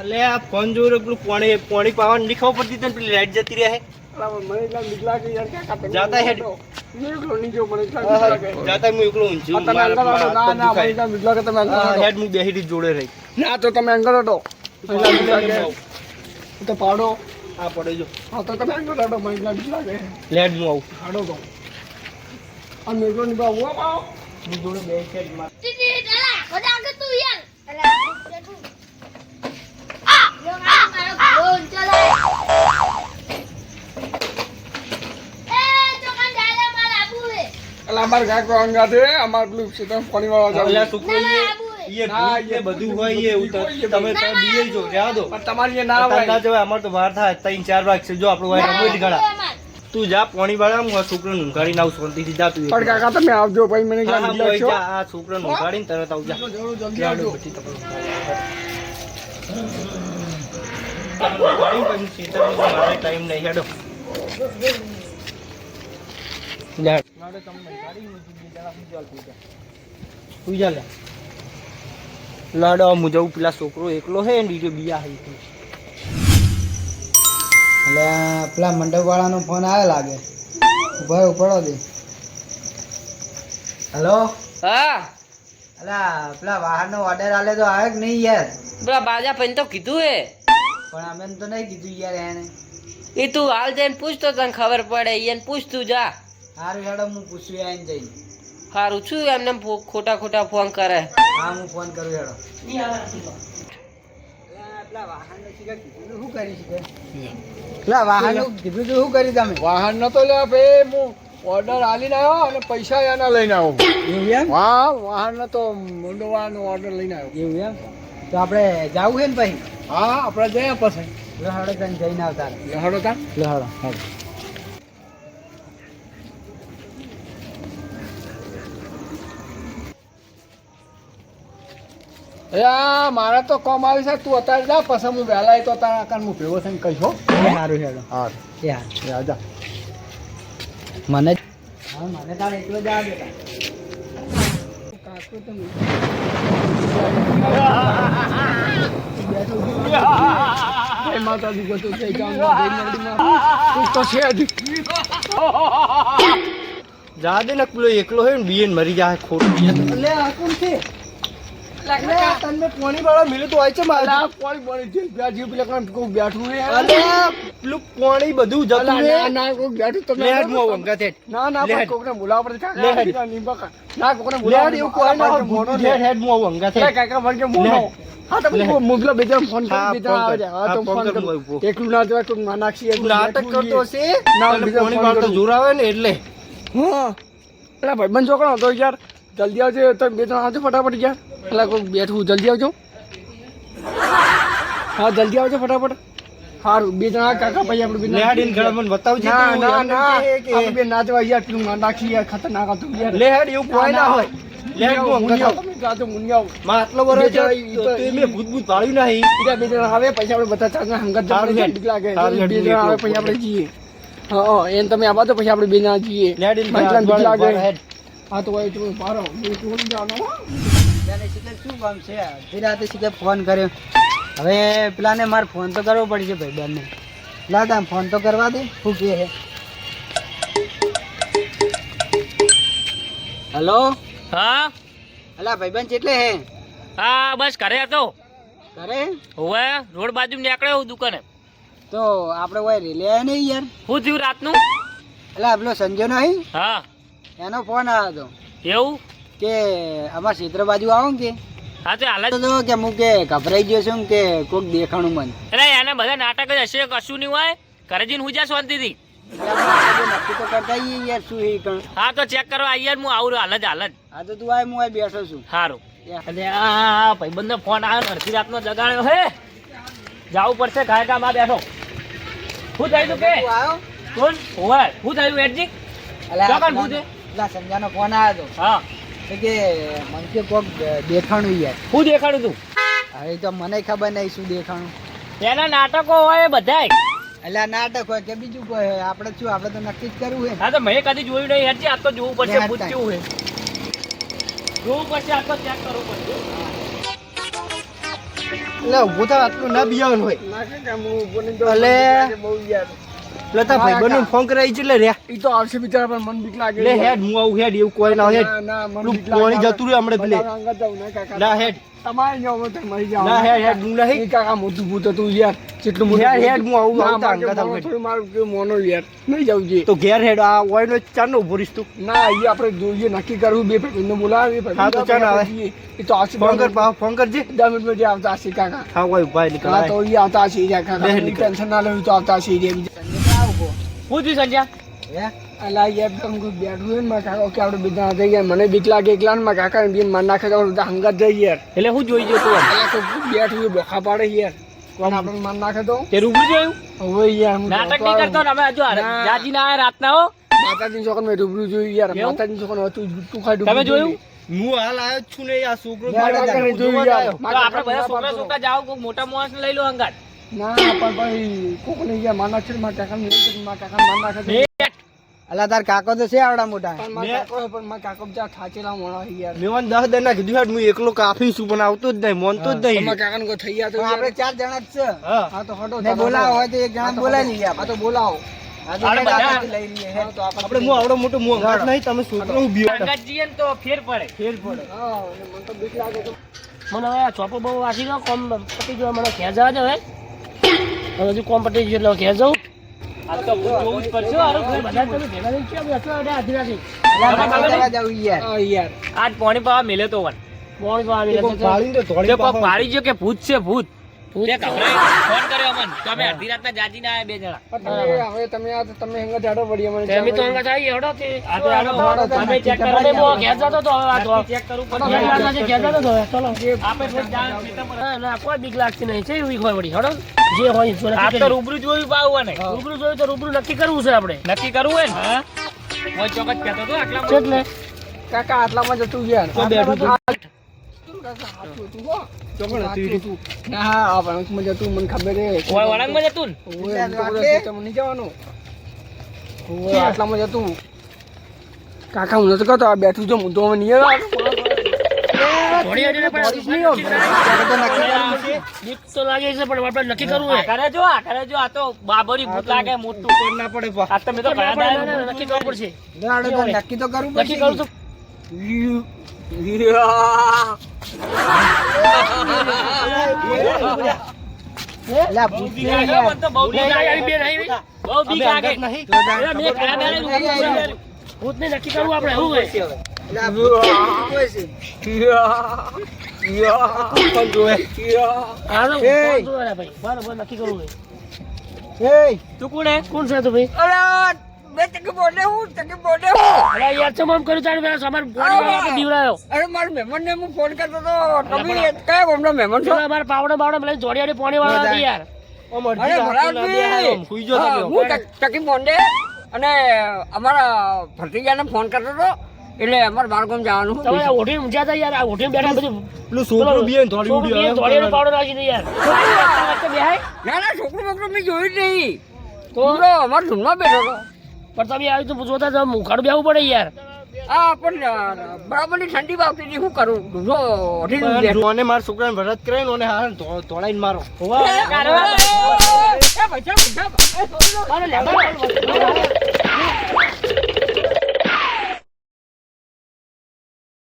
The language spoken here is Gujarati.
અલે આ ફોન જોઈ પેલું પાણી પાવાનું નહીં ખબર પડતી તને પેલી લાઈટ જતી રહે મને એટલા બીક લાગે યાર કાકા તમે જાતા હેડ એકલો નહીં જો મને એટલા બીક લાગે જાતા હું એકલો ઊંચું તમે અંગલ હટો ના ના મને એટલા બીક લાગે તમે અંગલ હટો હેડ હું બેહી જોડે રહી ના તો તમે અંગલ હટો એટલા બીક લાગે તો પાડો આ પડે જો હા તો તમે અંગલ હટો મને એટલા બીક લાગે લેડ હું આવું પાડો તો આ મેગો ની બા હુઆ પાઓ હું જોડે બેહી છે ટીટી ચાલા બધા આગળ તું યાર અલા બેઠું આ યો મારો ફોન ચલાય અમાર કાકો અંગાતે અમાર પેલું સીધા પાણી વાળા જાવ અલ્યા તું કોઈ એ બધું હોય એ તમે તો બીએ જો રહ્યા દો પણ તમારી ના હોય ના જવાય અમાર તો વાર થાય 3-4 વાગ છે જો આપણો વાય રમોઈ ગળા તું જા પાણી વાળા હું આ છોકરાને ઊંઘાડીને આવ શાંતિથી જા તું પણ કાકા તમે આવજો ભાઈ મને હા ક્યાં હા નીકળ્યો છો આ છોકરાને ઊંઘાડીને તરત આવ જા જલ્દી આવજો મારે ટાઈમ નહીં હેડો લાડો હું જવું પેલા છોકરો એકલો હે બીજો બીજા હે એટલે પેલા મંડપ વાળાનો ફોન આવે લાગે ભાઈ ઉપડો દે હેલો હા અલા પેલા વાહનનો ઓર્ડર આલે તો આવે કે નહીં યાર પેલા બાજા ભાઈ તો કીધું હે પણ અમે તો નહીં કીધું યાર એને એ તું હાલ જઈને પૂછતો તને ખબર પડે એને પૂછ તું જા સારું હેડો હું પૂછ્યું આવીને જઈને સારું છું એમને ખોટા ખોટા ફોન કરે હા હું ફોન કરું હેડો પેલા વાહનનો શીખા કીધું તો શું કરી શકે પેલા વાહનનું કીધું તો શું કરી તમે વાહન નતો લે ભાઈ હું ઓર્ડર આલીને આવ્યો અને પૈસા એના લઈને આવ્યો એવું એમ હા વાહન નતો મંડવાનો ઓર્ડર લઈને આવ્યો એવું એમ તો આપણે જવું છે ને પછી હા આપણે જઈએ પછી લહડો તને જઈને આવતા લહડો તા લહડો હેડો મારા તો કોમ આવી છે તું અત્યારે જા પછી હું વહેલા તો તારા કાન હું ભેગો થઈને કહીશ હો સારું હેડો હા યાર જા મને હા મને તારે એકલો જવા દેતા જય માતાજી કહો તો જય ગામમાં તો છે જ જા દે ને પેલો એકલો હે ને બીએન મરી જાય ખોટું લે આ કોણ છે તને પાણી વાળા મિલે તો હોય છે મારા પાણી જે બેઠું પેલા કામ કોઈ બેઠું હે અલ્યા પેલું પાણી બધું જતું ના હે ના કોઈ બેઠું તમે લેડ મો વંગા છે ના ના લેડ. પણ કોકને બોલાવ પડે લેડ. કાકા નિંબકા ના કોકને લેડ બોલાવ એવું કોઈ ના હોય મોનો લેડ હેડ મો વંગા છે કાકા વર્ગે મોનો લેડ. હા તમે લેડ. મુગલા બેજા ફોન હા, કરી બેજા ફોન આવે કર. છે હા તો હા, ફોન ફોન કર, કર હું ઉભો. એકલું ના જવા કોઈ નાનાક્ષી તું નાટક કરતો હશે ના, તને બીજા પાણી ફોન વાળતો કરું. જોર આવે ને એટલે હા પેલા ભાઈબંધ છોકરો હતો યાર જલ્દી આવજો તમે બે ત્રણ આવજો ફટાફટ યાર પેલા કોઈ બેઠું જલ્દી આવજો હા જલ્દી આવજો ફટાફટ સારું બે જણા કાકા ભાઈ આપણે બે લેડ ઇન ગળા મને બતાવજે ના તું ના એમ ના કે કે આપણે બે ના જવા યાર પેલું નાનાક્ષી યાર ખતરનાક હતું યાર લેડ એવું કોઈ ના હોય લેડ મો વંગા મુનિયાઓ, થાવ. તમે જાજો મુનિયાઓ. માં આટલો બરો બે છે જણા ઈ તો તો- તે મેં ભૂત ભૂત પાડ્યું નહીં બીજા બે જણા આવે પછી આપણે બધા ચાર જણા હંગાત સારું જમવાની હેડ. બીક લાગે સારું હેડ, બે હું જણા આવે એકલો પછી આપણે જઈએ હા એને તમે આવા તો પછી આપણે બે જણા જઈએ લેડ ઇન મને એટલા બીક લાગે હેડ હા તો ભાઈ તું પારો હું તું જાનો હો. તને શીખે શું કામ છે અડધી રાતે શીખે ફોન કર્યો હવે પેલાને મારે ફોન તો કરવો પડશે ભાઈ બંને લાદા ફોન તો કરવા દે શું કહે છે હેલો હા અલા ભાઈબંધ કેટલે હે હા બસ ઘરે હતો કરે હવે રોડ બાજુ નીકળ્યો હું દુકાને તો આપણે કોઈ રેલે આવ્યા નહીં યાર શું થયું રાતનું અલા પેલો સંજય નહીં હા એનો ફોન આવ્યો હતો એવું કે અમારા ક્ષેત્ર બાજુ આવો ને કે હા તો હાલ જ તો કે હું કે ગભરાઈ ગયો છું કે કોઈક દેખાણું મન એટલે એને બધા નાટક જ હશે કશું નહીં હોય ઘરે જઈને હું જા શાંતિથી નક્કી તો કરતા આવીએ યાર શું એ કણ હા તો ચેક કરવા આવીએ હું આવું હાલ જ આ તો તું આય હું આય બેઠો છું સારું એટલે આ ભાઈબંધનો ફોન આવ્યો ને અડધી રાતનો જગાડ્યો હે જાવું પડશે ઘાય કામમાં બેઠો શું થયું તું કે તું આવ્યો કોણ હોય શું થયું વેટજી ચોકન પૂછે પેલા સંજાનો ફોન આવ્યો હતો હા તો કે મને કે કોક દેખાણું યાર શું દેખાડું તું હવે તો મને ખબર નહીં શું દેખાણું એના નાટકો હોય બધાય એટલે આ નાટક હોય કે બીજું કોઈ હોય આપણે શું આપણે તો નક્કી જ કરવું હોય હા તો મેં કદી જોયું નહીં હેરજી આ તો જોવું પડશે લે, ભૂત હાથ કેવું હે જોવું પડશે આ તો ચેક કરવું પડશે એટલે ઊભો થા આટલું ના બિયાવાનું હોય ના કાકા હું ઊભો નહીં તો અલે. બહુ યાર એટલે તારા ભાઈબંધને ફોન કરાવી છે એટલે રે ઈ તો આવશે બિચારા પણ મન બીક લાગે લે હેડ હું આવું હેડ એવું કોઈ ના હેડ ના ના મન પેલું બીક લાગે પાણી જતું રહ્યું હમણાં પેલે બધા અંગત જાઉં ના કાકા ના હેડ તમારે જાવ તો મરી જાવ ના હેડ હેડ હું નહીં ઈ કાકા મોટું ભૂત હતું યાર જેટલું મોટું હેડ હેડ હું આવું ના, આવતા મારે અંગત મોનો આવું થોડું મારું કેવું મોનો યાર નહીં જાવું જોઈએ તો ઘેર હેડ આ ઓયનો ચારનો ઉભો રહીશ તું ના એ આપણે જોઈએ નક્કી કરવું બે ભાઈબંધને બોલાવીએ હા, તો ચાલ આવે. એ તો આવશે ફોન કર પાછો ફોન કરજે 10 મિનિટમાં જે આવતા હશે કાકા હા કોઈ ભાઈ નીકળ હા તો એ આવતા હશે યાર કાકા બે એની નીકળ. ટેન્શન ના લેવું તો આવતા હશે યાર હું થયું સંજ્યા હે અલા યાર તમે કોઈ બેઠું હોય ને મારા કાકા કે આપણે બીજા જઈએ યાર મને બીક લાગે એકલા ને મારા કાકા ને બી માર નાખે તો હંગાત જઈએ યાર એટલે હું જોઈ ગયો તું અલા તો બેઠું હોય બોખા પાડે યાર કોણ આપણે માર નાખે તો તે રૂબરૂ જોયું હવે યાર હું નાટક નહીં કરતો ને અમે હજુ ના. જાજી ના આયા રાતના હો માતાજી છોકરા મેં રૂબરૂ જોયું યાર એવું? માતાજી છોકરા તું ખાઈ તમે જોયું હું હાલ આવ્યો જ છું ને આ છોકરો યાર, મારા કાકાને ઘરે જોયું જોવા યાર. આવ્યો. તો આપણે બધા છોકરા છોકરા જાઓ કોઈ મોટા માણસ લઈ લો હંગાત ના પણ ભાઈ કોક ને યાર માર નાખશે ને મારા કાકા મારા કાકા માર નાખે તો અલા તાર કાકો તો છે આવડા મોટા પણ મારા કાકો પણ મારા કાકો બીજા ઠાચેલા મોણા છે યાર મેં મને 10 દના કીધું હેડ હું એકલો કાફી છું પણ આવતો જ નહીં મોનતો જ નહીં મારા કાકાને કોઈ થઈ ગયા તો તો આપણે યાર. 4 જણા જ છે હા હા તો હટો ને બોલાવો હોય તો એક જણા બોલાવી લઈએ હા તો બોલાવો આપણે આપણે હેડ બધા- આગળથી લઈ લઈએ હેડ. આપણે હું આવડો મોટો મું અંગાત નહીં તમે છોકરો ઊભી હોય. હંગાત જઈએ ને તો ફેર પડે ફેર પડે હા અને મને તો બીક લાગે તો મને હવે આ ચોપો બહુ વાંચી ગયો કોમ પતી ગયો મને ઘેર જવા દે હવે હજુ કોમ પતી ગયો એટલે ઘેર જવું આ તો જોવું જ પડશે હો, હારું. બધા તમે ભેગા થઈને કેમ બેઠો અડે આધી રાતે અલા ભાઈ કરવા જાવું યાર હા યાર આજ પાણી પાવા મેલે તો વન મોણ તો આવી કોક ભાળીને તો ધોળી તે કોક પાછો. પાડી ગયો કે ભૂત છે ભૂત તે ગભરાઈ ફોન કર્યો અમન તો અમે અડધી રાતના જાજી ના આયા બે જણા પણ હવે તમે આ તો તમે હંગા જાડો પડી મને તમે તો અંગા આવી હેડો તે આ તો આનો તમે ચેક કરો તમે બહુ ઘેર જતો તો હવે આ તો ચેક કરવું ઘેર પડશે જતા છે, ઘેર જતો તો હવે ચલો આપણે થોડી જાણ ખેતર પર. ના ના કોઈ બીક લાગતી નહીં છે એવી હોય વળી હેડો જે હોય એ આ નક્કી તો કરીએ. રૂબરૂ જોયું પાવું ને રૂબરૂ જોયું તો રૂબરૂ નક્કી કરવું છે આપણે નક્કી કરવું હોય ને હા કોઈ ચોક્કસ કહેતો હતો આટલા એટલે કાકા આટલામાં જતું યાર તો બેઠું છું. કાકા હાચું હતું હો. ચોકણ હતું. હાચું હતું. ના હા આ વળાંકમાં જતું મને ખબર હે ઓય વળાંગમાં જતું ને ઓય, એમ તો બધા ખેતરમાં નહીં જવાનું ઓય, આટલામાં જતું કાકા હું નથી કહેતો આ બેઠું તો હું તો હવે નહીં આવ્યો. ઘોડી અડીને પણ તો નક્કી કરવું છે. બીક તો લાગે છે પણ આપણે નક્કી કરવું આ છે કરે જો આ કરે જો આ તો બાબરી ભૂત લાગે મોટું કોઈ ના પડે પા. આ તો મેં તો ઘણા દાડા ના, ના, નક્કી કરવું પડશે હાડો તો નક્કી તો કરવું નક્કી કરું તો અલા ભૂત છે લાગે, યાર. મને તો બહુ બીક લાગે. આવી બે નહીં બહુ બીક લાગે. અરે મેં કયા દાડે ભૂતને નક્કી કરવું આપણે એવું હોય અલા ભૂત કોઈ છે. કોણ જોવે? હા તો એ! કોણ જોવે ભાઈ બરાબર નક્કી કરવું હોય એય, તું કોણ હે? કોણ છે તો ભાઈ અરે બે ટકે બોલે હું અરે યાર ચમ આમ કર્યું તારે પેલા સામાન આપણે દીવડાયો અરે મારા મહેમાન ને હું ફોન કરતો હતો તમે કયા ગામના મહેમાન છો પેલા અમારા પાવડા બાવડા પેલા જોડિયાની પાણી વાળા હતી યાર આમ અડધી અરે રાતની લાગે, ભરાવજી! આમ સુઈ ગયો હા, તો હું ટકી મોંડે અને અમારા ભત્રીજાને ફોન કરતો હતો એટલે અમારે બાર ગામ જવાનું હતું. તમે આ ઓઢીને ઊંઝા હતા યાર આ ઓઢીને બેઠા બધું પેલું છોકરું બી એને ધોળી ઉડી આવ્યો. જોડિયાનો પાવડો નાખી દે યાર વચ્ચે બેહાય ના ના છોકરું બોકરું મેં જોયું જ નહીં તો તો અમારા ધૂનમાં બેઠો હતો પણ તમે આવી તો જોતા તો મુખાડું બેહવું પડે યાર હા પણ બરાબરની ઠંડી વાગતી હતી શું કરું ધૂનો ઓઢીને પણ બેઠો. જોને મારા છોકરાને ભરત કરાવીને ઓને હાર ધોળાઈને મારો એ ભાઈ, અરે લેવા